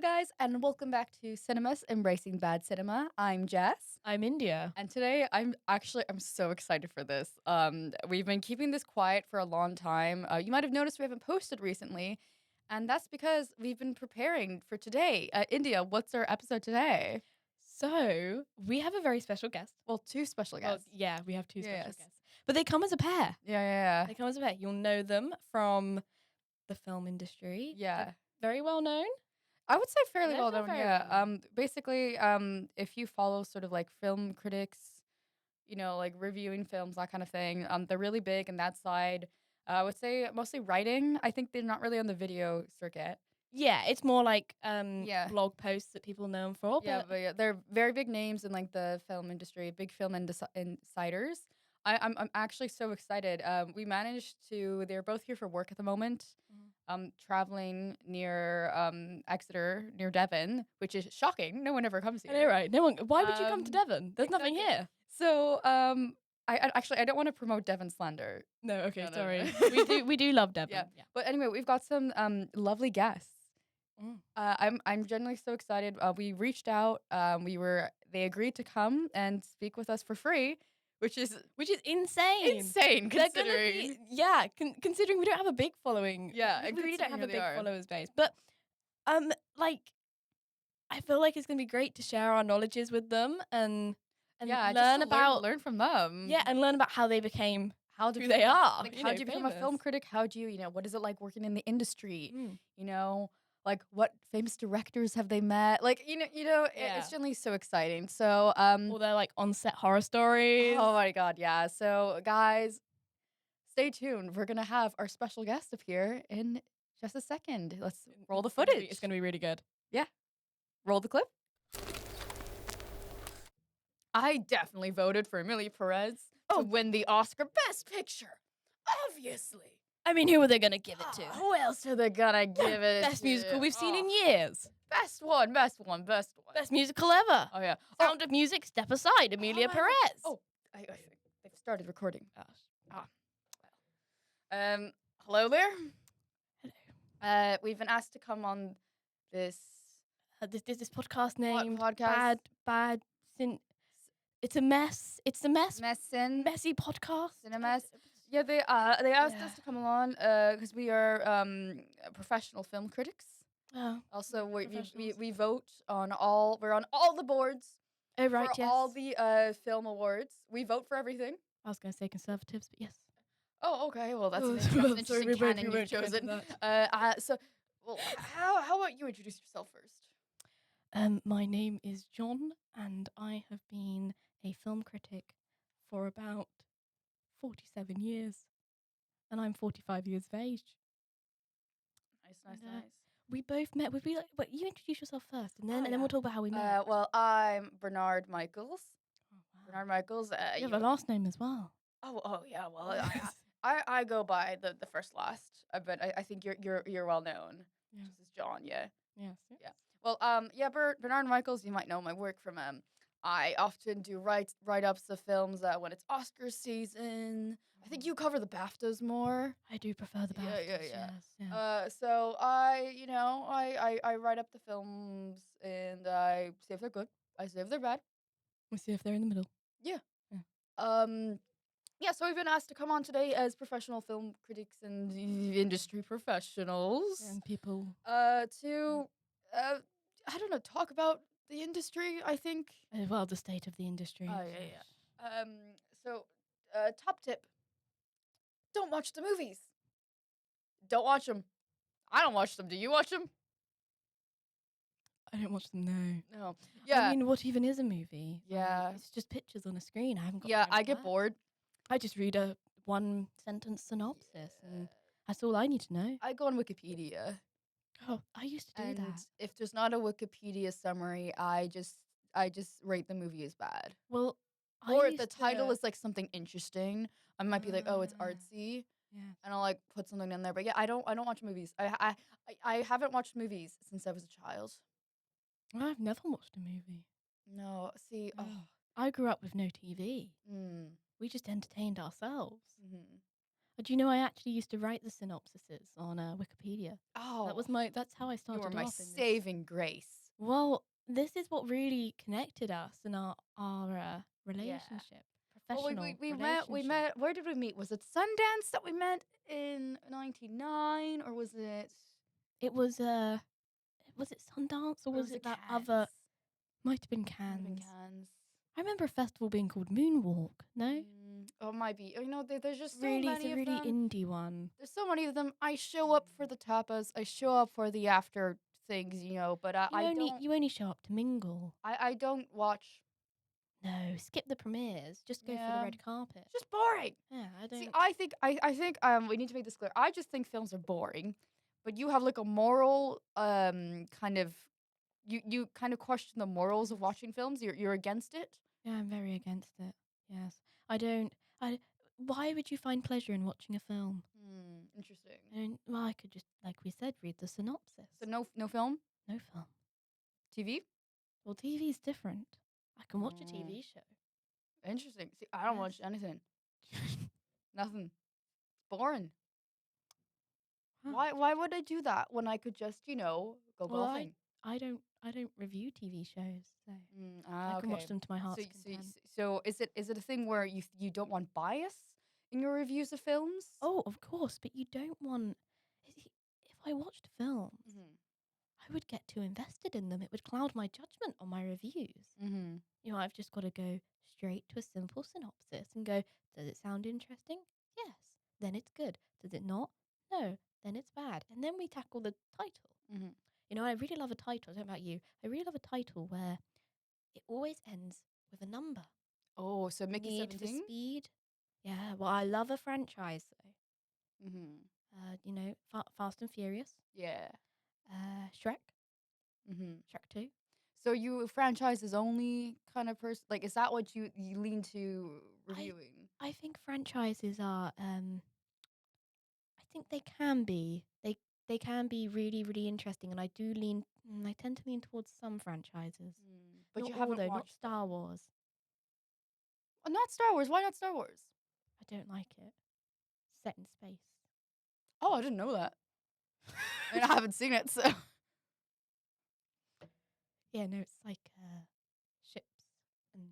guys, and welcome back to Cine-Mess, Embracing Bad Cinema. I'm Jess, I'm India. and today I'm so excited for this. We've been keeping this quiet for a long time. You might have noticed we haven't posted recently, and that's because we've been preparing for today. India, what's our episode today? So, we have a very special guest. Well, two special guests. Yeah, we have two special Yes. guests. But they come as a pair. Yeah. They come as a pair. You'll know them from the film industry. Yeah. They're very well known. I would say fairly They're well not known, very yeah. well known. Basically, if you follow sort of like film critics, like reviewing films, that kind of thing, they're really big in that side. I would say mostly writing. I think they're not really on the video circuit. Yeah, it's more like Yeah. blog posts that people know them for. Yeah, but yeah, they're very big names in like the film industry, big film insiders. I'm actually so excited. We managed to. They're both here for work at the moment. Traveling near Exeter, near Devon, which is shocking. No one ever comes here. I know, right? No one. Why would you come to Devon? There's nothing exactly. here. So I don't want to promote Devon slander. No, okay, No. sorry. we do love Devon. Yeah. But anyway, we've got some lovely guests. I'm genuinely so excited. We reached out. They agreed to come and speak with us for free, which is insane. insane They're considering. Considering we don't have a big following. Yeah, we and really don't have a considering who big they are. followers base. But I feel like it's gonna be great to share our knowledges with them and Yeah, learn from them. and learn about how they became who they are. Like, how do you become a film critic? How do you, what is it like working in the industry? Like what famous directors have they met? Like, it's generally so exciting. So, all their like on-set horror stories. Oh my God, yeah. So, guys, stay tuned. We're gonna have our special guest appear in just a second. Let's roll the footage. It's gonna be really good. Yeah, roll the clip. I definitely voted for Emilia Perez to win the Oscar Best Picture. Obviously. I mean, who are they gonna give it to? Who else are they gonna give it Best to? musical we've seen in years. Best one. Best musical ever. Oh, yeah. Sound of Music, Step Aside, Emilia Perez. Oh, they've started recording. Hello there. Hello. We've been asked to come on this This podcast name. podcast? It's a mess. It's a mess. Messy podcast. Cine-Mess. Yeah, they asked us to come along because we are professional film critics. Oh, Also, we vote on all. We're on all the boards. oh right, for yes. all the film awards. We vote for everything. I was going to say conservatives, but yes. Oh, okay. Well, that's an Sorry, interesting we canon won't you've go into chosen. that. How about you introduce yourself first? My name is John, and I have been a film critic for about 47 years, and I'm 45 years of age. Nice. We both met. Would we like? But you introduce yourself first, and then we'll talk about how we met. Well, I'm Bernard Michaels. Oh, wow. Bernard Michaels. You have a last name as well. Oh yeah. Well, I go by the first last, but I think you're well known. Yeah. This is John. Yeah. Yes. Yeah. Well, Bernard Michaels. You might know my work from I often do write-ups of films when it's Oscar season. I think you cover the BAFTAs more. I do prefer the BAFTAs. Yeah. Yes. So I write up the films and I see if they're good. I see if they're bad. We'll see if they're in the middle. Yeah. So we've been asked to come on today as professional film critics and industry professionals. And people. To I don't know, talk about the industry, I think. Well, the state of the industry. Oh, yeah. So, top tip. Don't watch the movies. Don't watch them. I don't watch them. Do you watch them? I don't watch them, no. No. Yeah. I mean, what even is a movie? Yeah. It's just pictures on a screen. I haven't got Yeah, time for I get that. bored. I just read a one-sentence synopsis, and that's all I need to know. I go on Wikipedia. Oh, I used to do And that. if there's not a Wikipedia summary, I just rate the movie as bad. Well, Or if the title is like something interesting, I might be like, oh, it's Ah. artsy. Yeah. And I'll like put something in there. But yeah, I don't watch movies. I haven't watched movies since I was a child. I've never watched a movie. No, see, I grew up with no TV. Mm. We just entertained ourselves. Mm-hmm. Do you know I actually used to write the synopsises on Wikipedia? Oh, That's how I you were started my off in this. saving grace. Well, this is what really connected us in our Yeah. relationship, Well, professional we met. We relationship. met. Where did we meet? Was it Sundance that we met in '99, or was it? It was it Sundance or Or was was it it that other? Cannes? Might have been Might have been Cannes. Cannes. I remember a festival being called Moonwalk. No, Oh, it might be. You know, there's just so really, it's a many of really them. indie one. There's so many of them. I show up for the tapas. I show up for the after things, but I don't. You only show up to mingle. I don't watch. No, skip the premieres. Just go for the Yeah, red carpet. it's just boring. Yeah, I See, don't. I think we need to make this clear. I just think films are boring, but you have like a moral kind of you kind of question the morals of Yes. watching films. You're against it. Yeah, I'm very against it. Yes, I don't. I. Why would you find pleasure in watching a film? Interesting. I don't. Well, I could just, like we said, read the synopsis. So no film, No film. TV. Well, TV's different. I can watch a Mm, TV show. interesting. See, I don't watch Yes. anything. Nothing. It's boring. Huh. Why would I do that when I could just, go Well, golfing? I don't review TV shows, so I can watch Okay. them to my So heart's y- so y- content. so is it a thing where you don't want bias in your reviews of films? Oh, of course, but you don't want. If I watched films, Mhm. I would get too invested in them. It would cloud my judgment on my reviews. Mhm. I've just got to go straight to a simple synopsis and go, does it sound interesting? Yes. Then it's good. Does it not? No. Then it's bad. And then we tackle the title. Mhm. I really love a title. I don't know about you. I really love a title where it always ends with a number. Oh, so Mickey Need for 17? Speed. Yeah. Well, I love a franchise though. Mhm. Fast and Furious. Yeah. Shrek. Mhm. Shrek 2. So you franchises only kind of person, like, is that what you lean to I reviewing? I think franchises are I think they can be. They can be really, really interesting, and I tend to lean towards some franchises. But Not you all haven't though, not watched Star them. Wars. Not Star Wars. Why not Star Wars? I don't like it. Set in space. Oh, I didn't know that. I mean, I haven't seen it, so. Yeah, no, it's like ships and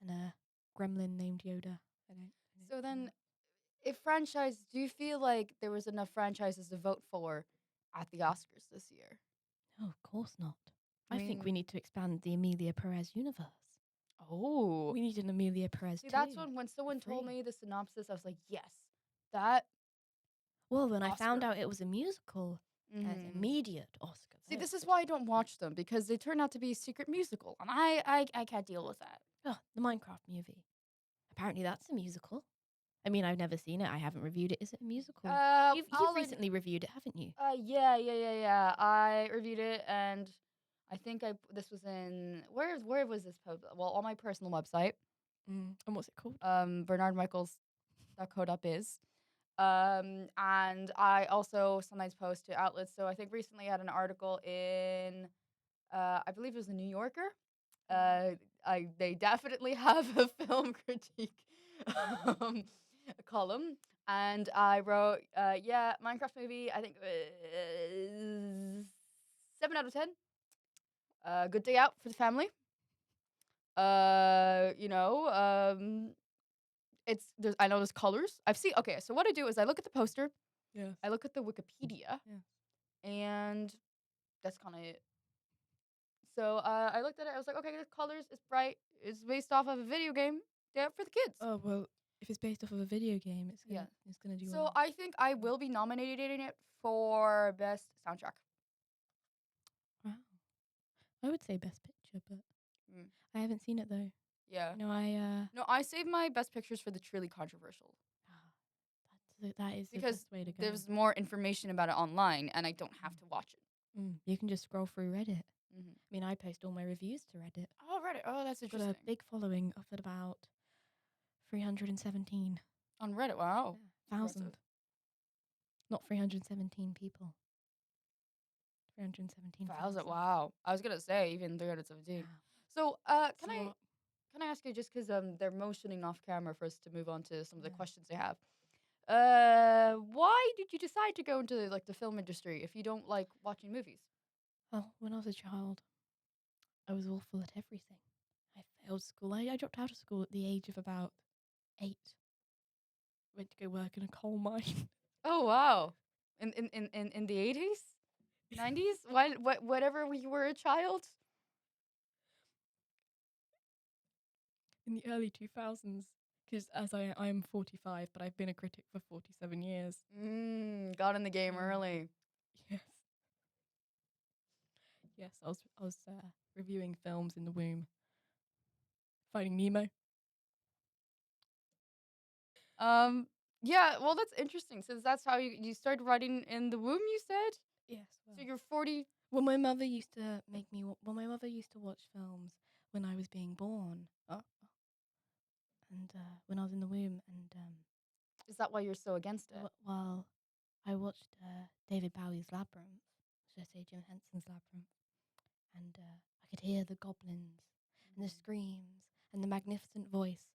and a gremlin named Yoda. I don't So know. then, if franchise, do you feel like there was enough franchises to vote for at the Oscars this year? No, of course not. I I think we mean, need to expand the Amelia Perez universe. oh, We need an Amelia Perez see, that's too. when For someone told free. me the synopsis, I was like, yes, that Well, when I found Oscar. out it was a musical, hmm immediate Oscar See, vote. this is why I don't watch them because they turn out to be a secret musical, and I can't deal with that. Oh, the Minecraft movie. Apparently that's a musical. I mean, I've never seen it. I haven't reviewed it. Is it a musical? You've All I kn- recently reviewed it, haven't you? yeah. I reviewed it, and I think this was in where was this published? Well, on my personal website, And what's it called? bernardmichaels.co.biz. And I also sometimes post to outlets. So I think recently I had an article in, I believe it was the New Yorker. Uh, they definitely have a film critique um, column, and I wrote, yeah, Minecraft movie. I think 7 out of 10. Good day out for the family. Uh, you know, um, I know there's colors. I've seen. Okay, so what I do is I look at the poster, Yes. I look at the Wikipedia, Yes. and that's kind of it. So I looked at it. I was like, okay, the colors is bright. It's based off of a video game. Yeah, for the kids. Oh well, if it's based off of a video game, Yeah. it's gonna do So well. I think I will be nominated in it for best soundtrack. Wow. I would say best picture, but Mm, I haven't seen it though. yeah. I No, I saved my best pictures for the truly controversial that is the because best way to go. there's more information about it online, and I don't have to watch it. You can just scroll through Reddit. Mm-hmm. I mean, I post all my reviews to Reddit. Oh, Reddit. Oh, that's Got a interesting. big following of at about 317. On Reddit. Wow. Yeah, Impressive. 1,000. Not 317 people. 317,000. Wow. I was gonna say even 317. Yeah. So, It's can a I lot. Can I ask you, just because they're motioning off camera for us to move on to some of the Yeah. questions they have. Why did you decide to go into like the film industry if you don't like watching movies? Well, when I was a child, I was awful at everything. I failed school. I dropped out of school at the age of about 8. Went to go work in a coal mine. Oh wow! In the 80s, 90s, whatever you were a child. In the early 2000s. Because as I'm 45, but I've been a critic for 47 years. Got in the game Um, early. Yes. Yes, I was reviewing films in the womb. Finding Nemo. Um, yeah, well, that's interesting. Since that's how you started writing in the womb, you said. Yes, So well. you're 40. Well, my mother used to make me. Well, my mother used to watch films when I was being born. And when I was in the womb, and Is that why you're so against it? well, I watched David Bowie's Labyrinth. Should I say Jim Henson's Labyrinth? And I could hear the goblins and the screams and the magnificent voice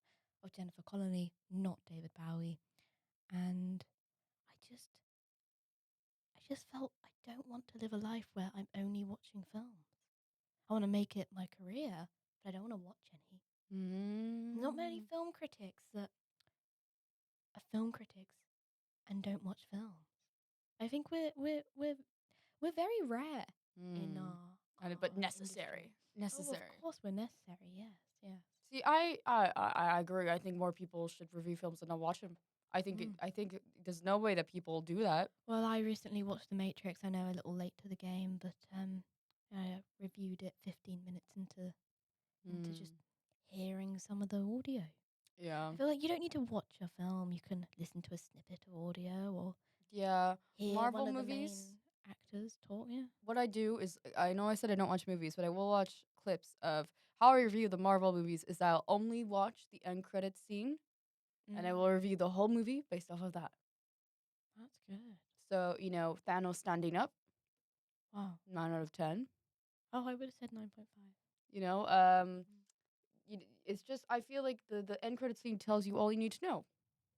of Jennifer Connelly, not David Bowie. And I just felt I don't want to live a life where I'm only watching films. I want to make it my career, but I don't want to watch any. Not many Mm. film critics that are film critics and don't watch films. I think we're very rare in Mm. But our industry. necessary. Oh, of Necessary. course we're necessary. Yes, yes. See, I agree. I think more people should review films and not watch them. Mm. I think there's no way that people do that. Well, I recently watched The Matrix. I know a little late to the game, but I reviewed it 15 minutes into just Mm. hearing some of the audio. Yeah. I feel like you don't need to watch a film. You can listen to a snippet of audio or Yeah. hear one Marvel of the movies. main actors talk. Yeah. What I do is, I know I said I don't watch movies, but I will watch clips of how I review the Marvel movies. Is I'll only watch the end credits scene, and I will Mm, review the whole movie based off of that. that's good. So Thanos standing up, Wow. 9 out of 10. Oh, I would have said 9.5. You know, it's just I feel like the end credit scene tells you all you need to know,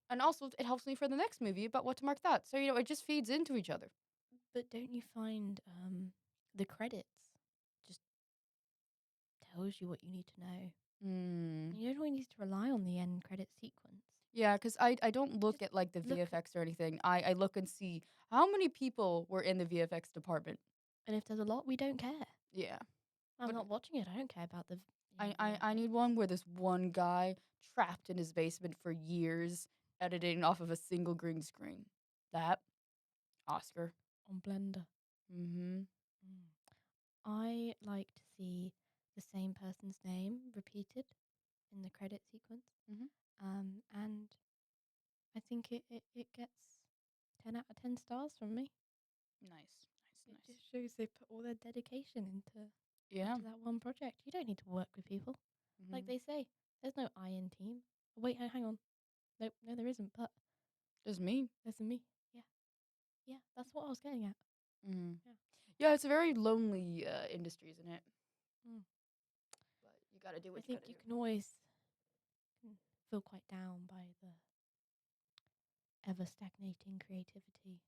and also it helps me for the next movie about what to mark that. So it just feeds into each other. But don't you find the credits just tells you what you need to know? Hmm. You don't always need to rely on the end credit sequence. Yeah, because I don't look Just at like the look, VFX or anything. I look and see how many people were in the VFX department. and if there's a lot, we don't care. Yeah, I'm but not watching it. I don't care about the I VFX. need one where this one guy trapped in his basement for years editing off of a single green screen. That Oscar. On Blender. Mm-hmm. Mm. I like to see the same person's name repeated in the credit sequence. Mm-hmm. And I think it gets 10 out of 10 stars from me. Nice, nice, It nice. just shows they put all their dedication Yeah. into that one project. You don't need to work with people. Like Mm-hmm. they say, there's no I in team. Oh, wait, hang on. Nope, no, there isn't, but Just me. there's a me. Yeah. Yeah, that's what I was getting at. Mm-hmm. Yeah. Yeah, it's a very lonely industry, isn't it? Mm. But you gotta do I what you think gotta you do. can always feel quite down by the ever stagnating creativity.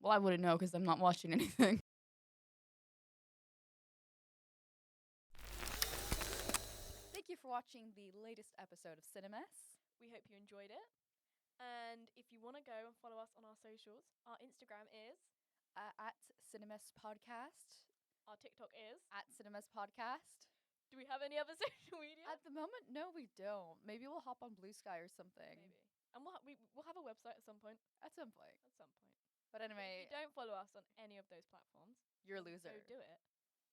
Well, I wouldn't know because I'm not watching anything. Thank you for watching the latest episode of Cine-Mess. We hope you enjoyed it. And if you want to go and follow us on our socials, our Instagram is, At Cine-Mess Podcast. our TikTok is. At Cine-Mess Podcast. Do we have any other social media? At the moment, no, we don't. Maybe we'll hop on Blue Sky or something. Maybe. And we'll have a website at some point. At some point. At some point. But But anyway, if you don't follow us on any of those platforms, you're a go loser. do it.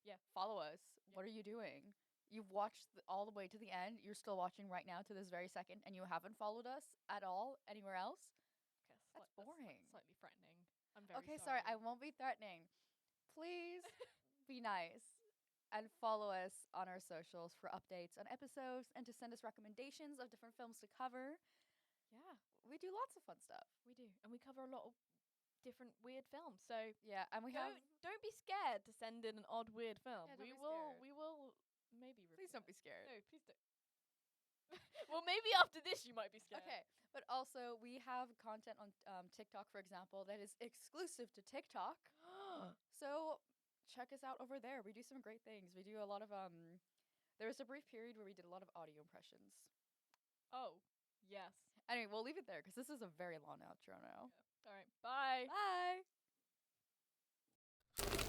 Yeah. Follow us. Yeah. What are you doing? You've watched all the way to the end. You're still watching right now to this very second, and you haven't followed us at all anywhere else? Okay, That's boring. slightly threatening. I'm very Okay, sorry. I won't be threatening. Please be nice and follow us on our socials for updates on episodes and to send us recommendations of different films to cover. Yeah, We do lots of fun stuff. we do, and we cover a lot of different weird films. So Yeah, and we have don't be scared to send in an odd weird film. Yeah, don't we be will scared. we will maybe review Please don't it. be scared. No, please don't. Well, maybe after this you might be scared. Okay, but also we have content on TikTok, for example, that is exclusive to TikTok. So check us out over there. We do some great things. We do a lot of There was a brief period where we did a lot of audio impressions. Oh, yes. Anyway, we'll leave it there because this is a very long outro now. Yeah. All right. Bye. Bye.